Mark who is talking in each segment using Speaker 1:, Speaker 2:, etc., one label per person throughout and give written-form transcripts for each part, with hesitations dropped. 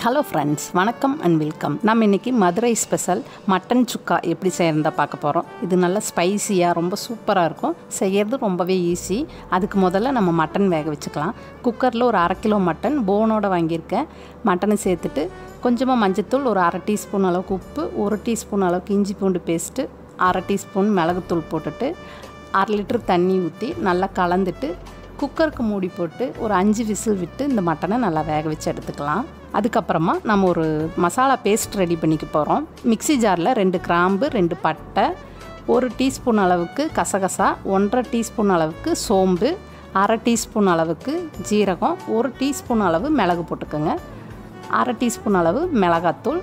Speaker 1: Hello friends, வணக்கம் and welcome. நம்ம இன்றைக்கி மதுரை ஸ்பெஷல் மட்டன் சுக்கா எப்படி செய்கிறதா பார்க்க போகிறோம். இது நல்லா ஸ்பைசியாக ரொம்ப சூப்பராக இருக்கும். செய்கிறது ரொம்பவே ஈஸி. அதுக்கு முதல்ல நம்ம மட்டன் வேக வச்சுக்கலாம். குக்கரில் ஒரு 1/2 கிலோ மட்டன் போனோடு வாங்கியிருக்கேன். மட்டனை சேர்த்துட்டு கொஞ்சமாக மஞ்சத்தூள், ஒரு 1/2 டீஸ்பூன் அளவுக்கு உப்பு, 1 டீஸ்பூன் அளவுக்கு இஞ்சி பூண்டு பேஸ்ட்டு, 1/2 டீஸ்பூன் மிளகுத்தூள் போட்டுட்டு 1/2 லிட்டர் தண்ணி ஊற்றி நல்லா கலந்துட்டு குக்கருக்கு மூடி போட்டு ஒரு 5 விசில் விட்டு இந்த மட்டனை நல்லா வேக வச்சு எடுத்துக்கலாம். அதுக்கப்புறமா நம்ம ஒரு மசாலா பேஸ்ட் ரெடி பண்ணிக்க போகிறோம். மிக்ஸி ஜாரில் 2 கிராம்பு, 2 பட்டை, 1 டீஸ்பூன் அளவுக்கு கசகசா, 1/2 டீஸ்பூன் அளவுக்கு சோம்பு, 1/2 டீஸ்பூன் அளவுக்கு ஜீரகம், 1 டீஸ்பூன் அளவு மிளகு போட்டுக்கோங்க, 1/2 டீஸ்பூன் அளவு மிளகாத்தூள்,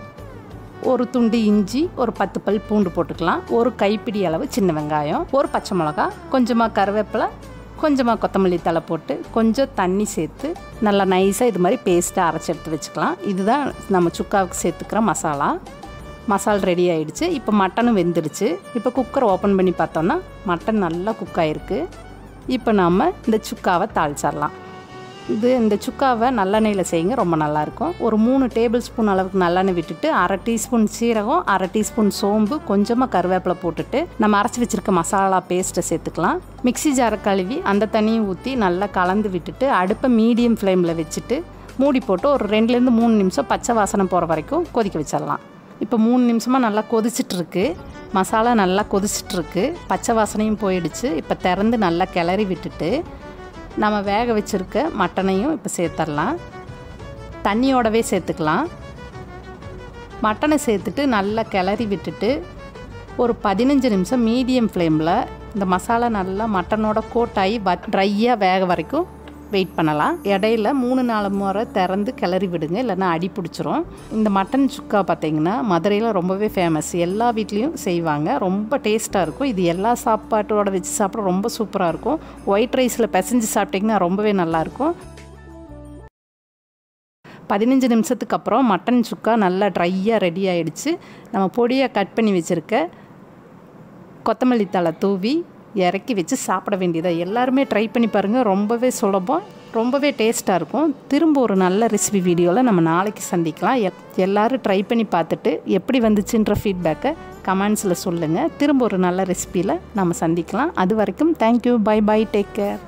Speaker 1: ஒரு துண்டு இஞ்சி, ஒரு 10 பல் பூண்டு போட்டுக்கலாம், ஒரு கைப்பிடி அளவு சின்ன வெங்காயம், ஒரு பச்சை மிளகா, கொஞ்சமாக கருவேப்பிலை, கொஞ்சமாக கொத்தமல்லி தழை போட்டு கொஞ்சம் தண்ணி சேர்த்து நல்லா நைஸாக இது மாதிரி பேஸ்ட்டாக அரைச்சி எடுத்து வச்சுக்கலாம். இதுதான் நம்ம சுக்காவுக்கு சேர்த்துக்கிற மசாலா ரெடி ஆகிடுச்சு. இப்போ மட்டனும் வெந்துடுச்சு. இப்போ குக்கரை ஓப்பன் பண்ணி பார்த்தோன்னா மட்டன் நல்லா குக் ஆகிருக்கு. இப்போ நம்ம இந்த சுக்காவை தாளிச்சிடலாம். இந்த சுக்காவை நல்லெண்ணெயில் செய்யுங்க, ரொம்ப நல்லாயிருக்கும். ஒரு 3 டேபிள் ஸ்பூன் அளவுக்கு நல்லெண்ணெய் விட்டுட்டு 1/2 டீஸ்பூன் சீரகம், 1/2 டீஸ்பூன் சோம்பு, கொஞ்சமாக கருவேப்பிலை போட்டுட்டு நம்ம அரைச்சி வச்சுருக்க மசாலா பேஸ்ட்டை சேர்த்துக்கலாம். மிக்ஸி ஜாரை கழுவி அந்த தண்ணியை ஊற்றி நல்லா கலந்து விட்டுட்டு அடுப்பை மீடியம் ஃப்ளேமில் வச்சுட்டு மூடி போட்டு ஒரு 2லேருந்து 3 நிமிஷம் பச்சை வாசனை போகிற வரைக்கும் கொதிக்க வச்சிடலாம். இப்போ 3 நிமிஷமாக நல்லா கொதிச்சிட்ருக்கு. மசாலா நல்லா கொதிச்சிட்ருக்கு. பச்சை வாசனையும் போயிடுச்சு. இப்போ திறந்து நல்லா கிளறி விட்டுட்டு நம்ம வேக வச்சுருக்க மட்டனையும் இப்போ சேர்த்துடலாம். தண்ணியோடவே சேர்த்துக்கலாம். மட்டனை சேர்த்துட்டு நல்லா கிளறி விட்டுட்டு ஒரு 15 நிமிஷம் மீடியம் ஃப்ளேமில் இந்த மசாலா நல்லா மட்டனோட கோட்டாகி ட்ரையாக வேக வரைக்கும் வெயிட் பண்ணலாம். இடையில 3-4 முறை திறந்து கிளறி விடுங்க, இல்லைன்னா அடி பிடிச்சிரும். இந்த மட்டன் சுக்கா பார்த்திங்கன்னா மதுரையில் ரொம்பவே ஃபேமஸ். எல்லா வீட்லேயும் செய்வாங்க. ரொம்ப டேஸ்ட்டாக இருக்கும். இது எல்லா சாப்பாட்டோட வச்சு சாப்பிட ரொம்ப சூப்பராக இருக்கும். ஒயிட் ரைஸில் பிசைஞ்சு சாப்பிட்டிங்கன்னா ரொம்பவே நல்லாயிருக்கும். 15 நிமிஷத்துக்கு அப்புறம் மட்டன் சுக்கா நல்லா ட்ரையாக ரெடி ஆகிடுச்சு. நம்ம பொடியாக கட் பண்ணி வச்சுருக்க கொத்தமல்லி தழை தூவி இறக்கி வச்சு சாப்பிட வேண்டியதாக. எல்லாருமே ட்ரை பண்ணி பாருங்கள். ரொம்பவே சுலபம், ரொம்பவே டேஸ்ட்டாக இருக்கும். திரும்ப ஒரு நல்ல ரெசிபி வீடியோவில் நம்ம நாளைக்கு சந்திக்கலாம். எல்லோரும் ட்ரை பண்ணி பார்த்துட்டு எப்படி வந்துச்சுன்ற ஃபீட்பேக்கை கமெண்ட்ஸில் சொல்லுங்கள். திரும்ப ஒரு நல்ல ரெசிபியில் நம்ம சந்திக்கலாம். அது வரைக்கும் thank you, bye bye, take care.